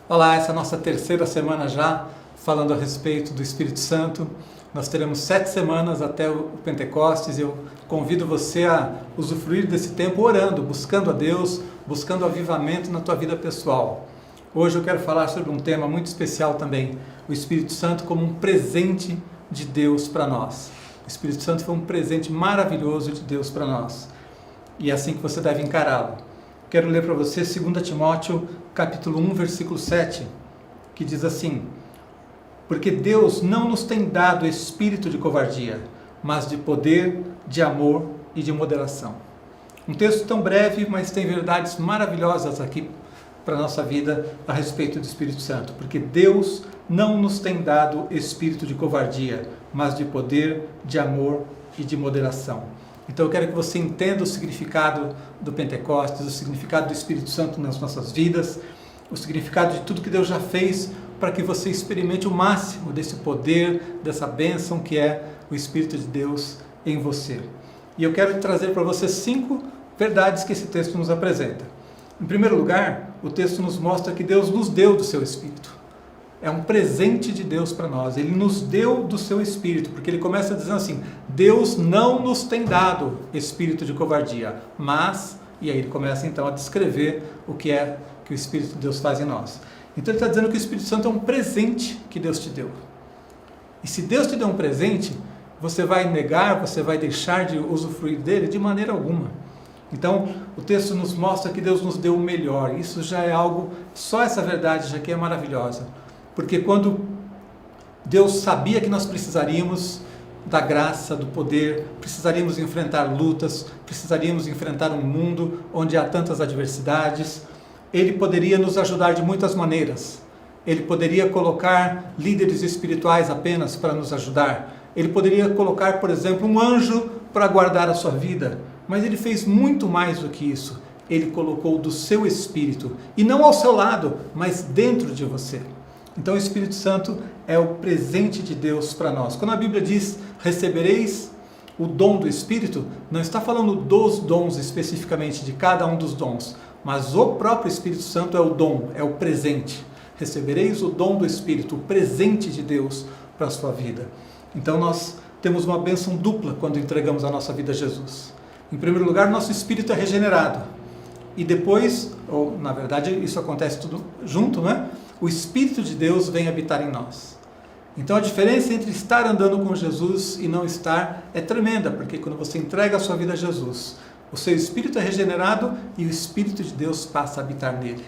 Olá, essa é a nossa terceira semana já falando a respeito do Espírito Santo. Nós teremos 7 semanas até o Pentecostes e eu convido você a usufruir desse tempo orando, buscando a Deus, buscando avivamento na tua vida pessoal. Hoje eu quero falar sobre um tema muito especial também, o Espírito Santo como um presente de Deus para nós. O Espírito Santo foi um presente maravilhoso de Deus para nós e é assim que você deve encará-lo. Quero ler para você 2 Timóteo, capítulo 1, versículo 7, que diz assim: porque Deus não nos tem dado espírito de covardia, mas de poder, de amor e de moderação. Um texto tão breve, mas tem verdades maravilhosas aqui para a nossa vida a respeito do Espírito Santo. Porque Deus não nos tem dado espírito de covardia, mas de poder, de amor e de moderação. Então eu quero que você entenda o significado do Pentecostes, o significado do Espírito Santo nas nossas vidas, o significado de tudo que Deus já fez para que você experimente o máximo desse poder, dessa bênção que é o Espírito de Deus em você. E eu quero trazer para você 5 verdades que esse texto nos apresenta. Em primeiro lugar, o texto nos mostra que Deus nos deu do seu Espírito. É um presente de Deus para nós. Ele nos deu do seu Espírito, porque ele começa dizendo assim: Deus não nos tem dado espírito de covardia, mas... E aí ele começa então a descrever o que é que o Espírito de Deus faz em nós. Então ele está dizendo que o Espírito Santo é um presente que Deus te deu. E se Deus te deu um presente, você vai negar, você vai deixar de usufruir dele de maneira alguma. Então o texto nos mostra que Deus nos deu o melhor. Isso já é algo, só essa verdade já que é maravilhosa. Porque quando Deus sabia que nós precisaríamos da graça, do poder, precisaríamos enfrentar lutas, precisaríamos enfrentar um mundo onde há tantas adversidades, Ele poderia nos ajudar de muitas maneiras. Ele poderia colocar líderes espirituais apenas para nos ajudar. Ele poderia colocar, por exemplo, um anjo para guardar a sua vida. Mas Ele fez muito mais do que isso. Ele colocou do seu Espírito, e não ao seu lado, mas dentro de você. Então o Espírito Santo é o presente de Deus para nós. Quando a Bíblia diz, recebereis o dom do Espírito, não está falando dos dons especificamente, de cada um dos dons, mas o próprio Espírito Santo é o dom, é o presente. Recebereis o dom do Espírito, o presente de Deus para a sua vida. Então nós temos uma bênção dupla quando entregamos a nossa vida a Jesus. Em primeiro lugar, nosso espírito é regenerado. E depois, ou na verdade isso acontece tudo junto, né? O Espírito de Deus vem habitar em nós. Então a diferença entre estar andando com Jesus e não estar é tremenda, porque quando você entrega a sua vida a Jesus, o seu espírito é regenerado e o Espírito de Deus passa a habitar nele.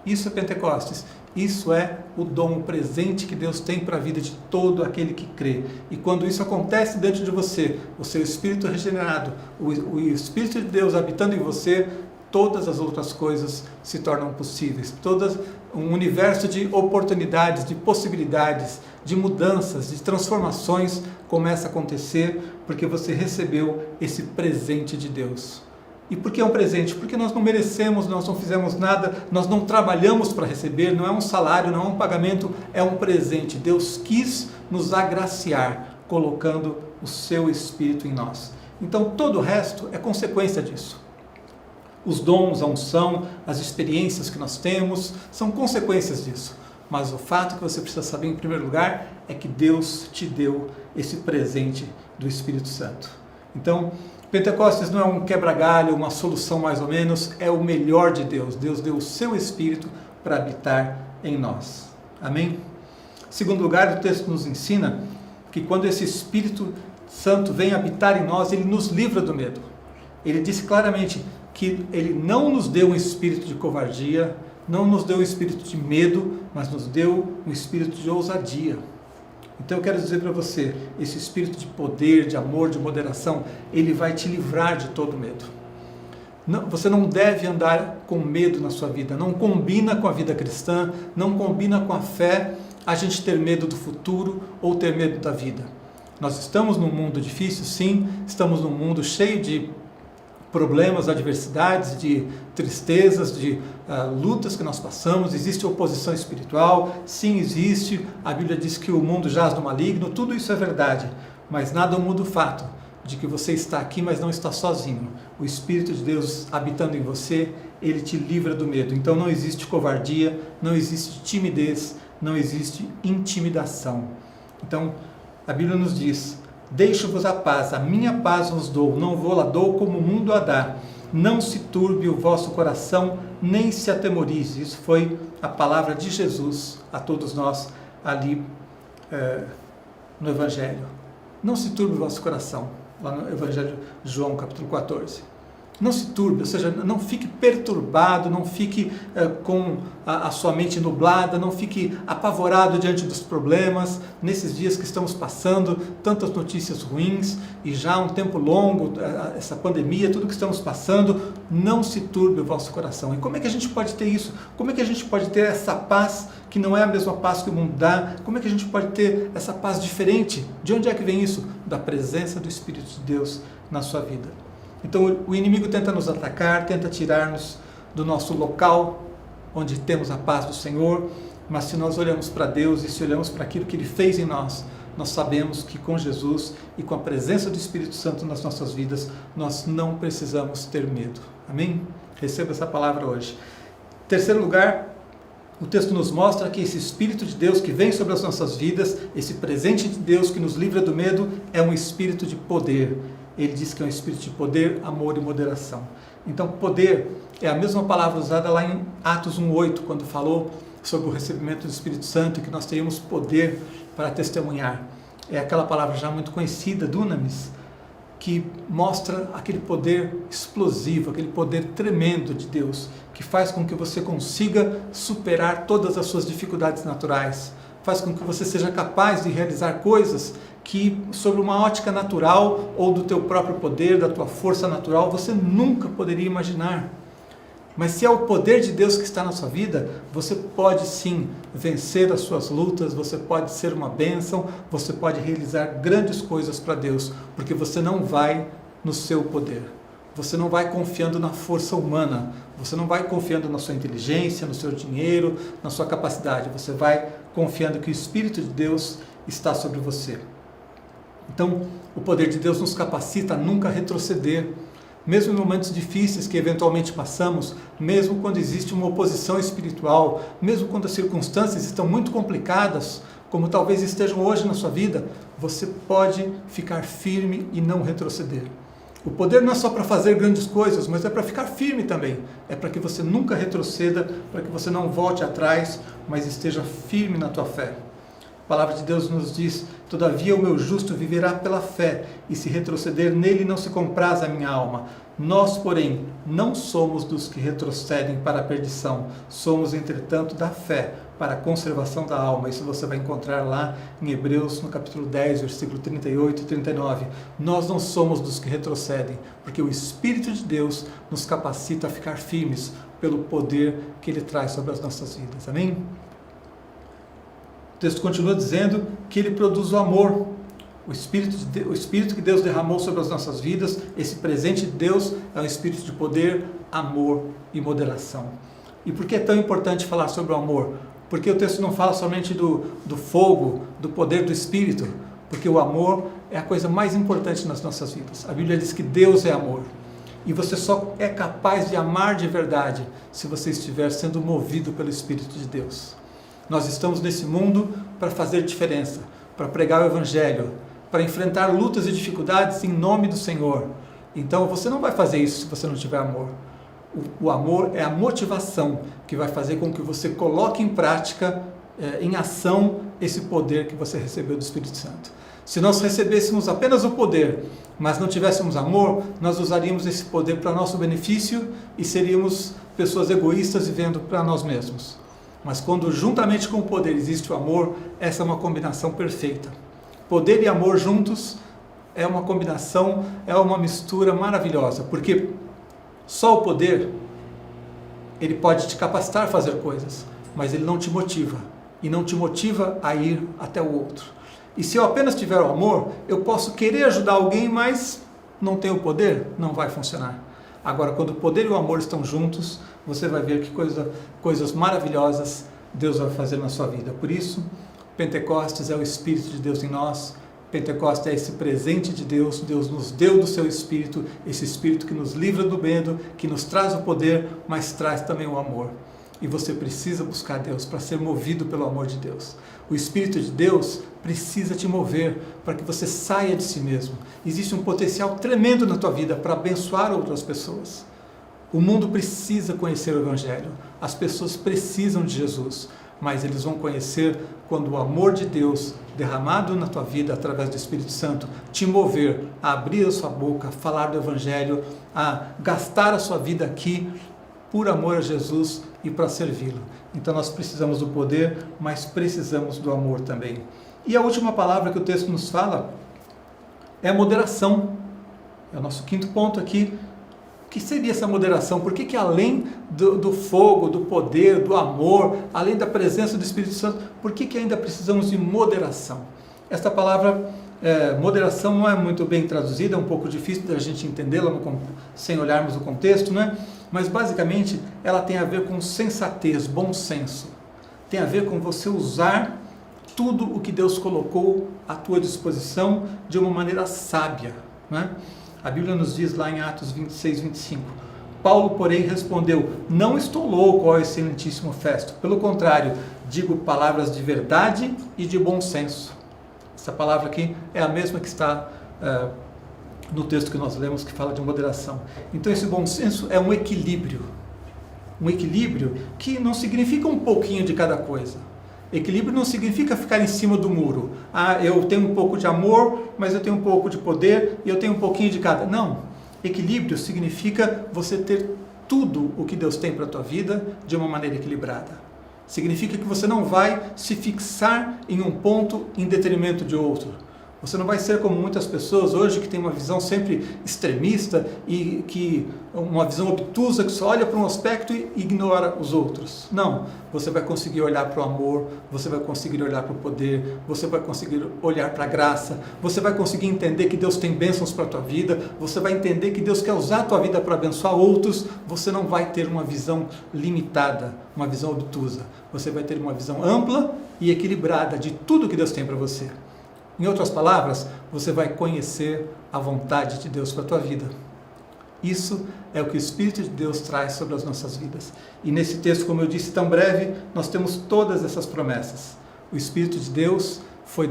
Isso é Pentecostes. Isso é o dom, o presente que Deus tem para a vida de todo aquele que crê. E quando isso acontece dentro de você, o seu espírito é regenerado, o Espírito de Deus habitando em você, todas as outras coisas se tornam possíveis. Todo um universo de oportunidades, de possibilidades, de mudanças, de transformações começa a acontecer porque você recebeu esse presente de Deus. E por que é um presente? Porque nós não merecemos, nós não fizemos nada, nós não trabalhamos para receber, não é um salário, não é um pagamento, é um presente. Deus quis nos agraciar, colocando o seu Espírito em nós. Então todo o resto é consequência disso. Os dons, a unção, as experiências que nós temos, são consequências disso. Mas o fato que você precisa saber em primeiro lugar é que Deus te deu esse presente do Espírito Santo. Então, Pentecostes não é um quebra-galho, uma solução mais ou menos, é o melhor de Deus. Deus deu o seu Espírito para habitar em nós. Amém? Em segundo lugar, o texto nos ensina que quando esse Espírito Santo vem habitar em nós, ele nos livra do medo. Ele disse claramente que ele não nos deu um espírito de covardia, não nos deu um espírito de medo, mas nos deu um espírito de ousadia. Então eu quero dizer para você, esse espírito de poder, de amor, de moderação, ele vai te livrar de todo medo. Você não deve andar com medo na sua vida, não combina com a vida cristã, não combina com a fé a gente ter medo do futuro ou ter medo da vida. Nós estamos num mundo difícil, sim, estamos num mundo cheio de problemas, adversidades, de tristezas, de lutas que nós passamos, existe oposição espiritual, sim existe, a Bíblia diz que o mundo jaz no maligno, tudo isso é verdade, mas nada muda o fato de que você está aqui, mas não está sozinho. O Espírito de Deus habitando em você, ele te livra do medo. Então não existe covardia, não existe timidez, não existe intimidação. Então a Bíblia nos diz: deixo-vos a paz, a minha paz vos dou, não vou-la dou como o mundo a dá. Não se turbe o vosso coração, nem se atemorize. Isso foi a palavra de Jesus a todos nós ali no Evangelho. Não se turbe o vosso coração, lá no Evangelho de João, capítulo 14. Não se turbe, ou seja, não fique perturbado, não fique com a sua mente nublada, não fique apavorado diante dos problemas, nesses dias que estamos passando, tantas notícias ruins, e já há um tempo longo, essa pandemia, tudo que estamos passando, não se turbe o vosso coração. E como é que a gente pode ter isso? Como é que a gente pode ter essa paz, que não é a mesma paz que o mundo dá? Como é que a gente pode ter essa paz diferente? De onde é que vem isso? Da presença do Espírito de Deus na sua vida. Então o inimigo tenta nos atacar, tenta tirar-nos do nosso local, onde temos a paz do Senhor, mas se nós olhamos para Deus e se olhamos para aquilo que Ele fez em nós, nós sabemos que com Jesus e com a presença do Espírito Santo nas nossas vidas, nós não precisamos ter medo. Amém? Receba essa palavra hoje. Em terceiro lugar, o texto nos mostra que esse Espírito de Deus que vem sobre as nossas vidas, esse presente de Deus que nos livra do medo, é um espírito de poder. Ele diz que é um espírito de poder, amor e moderação. Então, poder é a mesma palavra usada lá em Atos 1:8, quando falou sobre o recebimento do Espírito Santo e que nós teríamos poder para testemunhar. É aquela palavra já muito conhecida, dunamis, que mostra aquele poder explosivo, aquele poder tremendo de Deus, que faz com que você consiga superar todas as suas dificuldades naturais, faz com que você seja capaz de realizar coisas que, sob uma ótica natural ou do teu próprio poder, da tua força natural, você nunca poderia imaginar. Mas se é o poder de Deus que está na sua vida, você pode sim vencer as suas lutas, você pode ser uma bênção, você pode realizar grandes coisas para Deus, porque você não vai no seu poder. Você não vai confiando na força humana, você não vai confiando na sua inteligência, no seu dinheiro, na sua capacidade, você vai confiando que o Espírito de Deus está sobre você. Então, o poder de Deus nos capacita a nunca retroceder, mesmo em momentos difíceis que eventualmente passamos, mesmo quando existe uma oposição espiritual, mesmo quando as circunstâncias estão muito complicadas, como talvez estejam hoje na sua vida, você pode ficar firme e não retroceder. O poder não é só para fazer grandes coisas, mas é para ficar firme também. É para que você nunca retroceda, para que você não volte atrás, mas esteja firme na tua fé. A palavra de Deus nos diz: todavia o meu justo viverá pela fé, e se retroceder nele não se compraz a minha alma. Nós, porém, não somos dos que retrocedem para a perdição, somos, entretanto, da fé para a conservação da alma. Isso você vai encontrar lá em Hebreus, no capítulo 10, versículo 38 e 39. Nós não somos dos que retrocedem, porque o Espírito de Deus nos capacita a ficar firmes pelo poder que Ele traz sobre as nossas vidas. Amém? O texto continua dizendo que ele produz o amor. O Espírito que Deus derramou sobre as nossas vidas, esse presente de Deus, é um Espírito de poder, amor e moderação. E por que é tão importante falar sobre o amor? Porque o texto não fala somente do fogo, do poder do Espírito, porque o amor é a coisa mais importante nas nossas vidas. A Bíblia diz que Deus é amor. E você só é capaz de amar de verdade se você estiver sendo movido pelo Espírito de Deus. Nós estamos nesse mundo para fazer diferença, para pregar o Evangelho, para enfrentar lutas e dificuldades em nome do Senhor. Então você não vai fazer isso se você não tiver amor. O amor é a motivação que vai fazer com que você coloque em prática, em ação, esse poder que você recebeu do Espírito Santo. Se nós recebêssemos apenas o poder, mas não tivéssemos amor, nós usaríamos esse poder para nosso benefício e seríamos pessoas egoístas vivendo para nós mesmos. Mas quando juntamente com o poder existe o amor, essa é uma combinação perfeita. Poder e amor juntos é uma combinação, é uma mistura maravilhosa, porque só o poder, ele pode te capacitar a fazer coisas, mas ele não te motiva, e não te motiva a ir até o outro. E se eu apenas tiver o amor, eu posso querer ajudar alguém, mas não tenho o poder, não vai funcionar. Agora, quando o poder e o amor estão juntos, você vai ver que coisas maravilhosas Deus vai fazer na sua vida. Por isso, Pentecostes é o Espírito de Deus em nós, Pentecostes é esse presente de Deus, Deus nos deu do seu Espírito, esse Espírito que nos livra do medo, que nos traz o poder, mas traz também o amor. E você precisa buscar Deus para ser movido pelo amor de Deus. O Espírito de Deus precisa te mover para que você saia de si mesmo. Existe um potencial tremendo na tua vida para abençoar outras pessoas. O mundo precisa conhecer o Evangelho, as pessoas precisam de Jesus, mas eles vão conhecer quando o amor de Deus derramado na tua vida através do Espírito Santo te mover a abrir a sua boca, a falar do Evangelho, a gastar a sua vida aqui por amor a Jesus e para servi-lo. Então nós precisamos do poder, mas precisamos do amor também. E a última palavra que o texto nos fala é moderação. É o nosso quinto ponto aqui. O que seria essa moderação? Por que além do fogo, do poder, do amor, além da presença do Espírito Santo, por que ainda precisamos de moderação? Esta palavra, moderação, não é muito bem traduzida, é um pouco difícil da gente entendê-la sem olharmos o contexto, né? Mas basicamente ela tem a ver com sensatez, bom senso. Tem a ver com você usar tudo o que Deus colocou à tua disposição de uma maneira sábia, né? A Bíblia nos diz lá em Atos 26, 25, Paulo, porém, respondeu, não estou louco, ó excelentíssimo Festo, pelo contrário, digo palavras de verdade e de bom senso. Essa palavra aqui é a mesma que está no texto que nós lemos, que fala de moderação. Então esse bom senso é um equilíbrio que não significa um pouquinho de cada coisa. Equilíbrio não significa ficar em cima do muro. Eu tenho um pouco de amor, mas eu tenho um pouco de poder e eu tenho um pouquinho de cada. Não. Equilíbrio significa você ter tudo o que Deus tem para a tua vida de uma maneira equilibrada. Significa que você não vai se fixar em um ponto em detrimento de outro. Você não vai ser como muitas pessoas hoje que tem uma visão sempre extremista e uma visão obtusa que só olha para um aspecto e ignora os outros. Não, você vai conseguir olhar para o amor, você vai conseguir olhar para o poder, você vai conseguir olhar para a graça, você vai conseguir entender que Deus tem bênçãos para a tua vida, você vai entender que Deus quer usar a tua vida para abençoar outros, você não vai ter uma visão limitada, uma visão obtusa. Você vai ter uma visão ampla e equilibrada de tudo que Deus tem para você. Em outras palavras, você vai conhecer a vontade de Deus para a tua vida. Isso é o que o Espírito de Deus traz sobre as nossas vidas. E nesse texto, como eu disse tão breve, nós temos todas essas promessas. O Espírito de Deus foi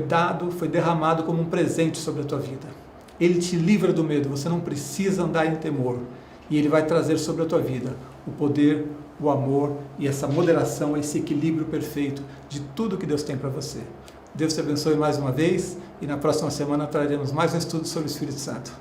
derramado como um presente sobre a tua vida. Ele te livra do medo, você não precisa andar em temor. E Ele vai trazer sobre a tua vida o poder, o amor e essa moderação, esse equilíbrio perfeito de tudo que Deus tem para você. Deus te abençoe mais uma vez e na próxima semana traremos mais um estudo sobre o Espírito Santo.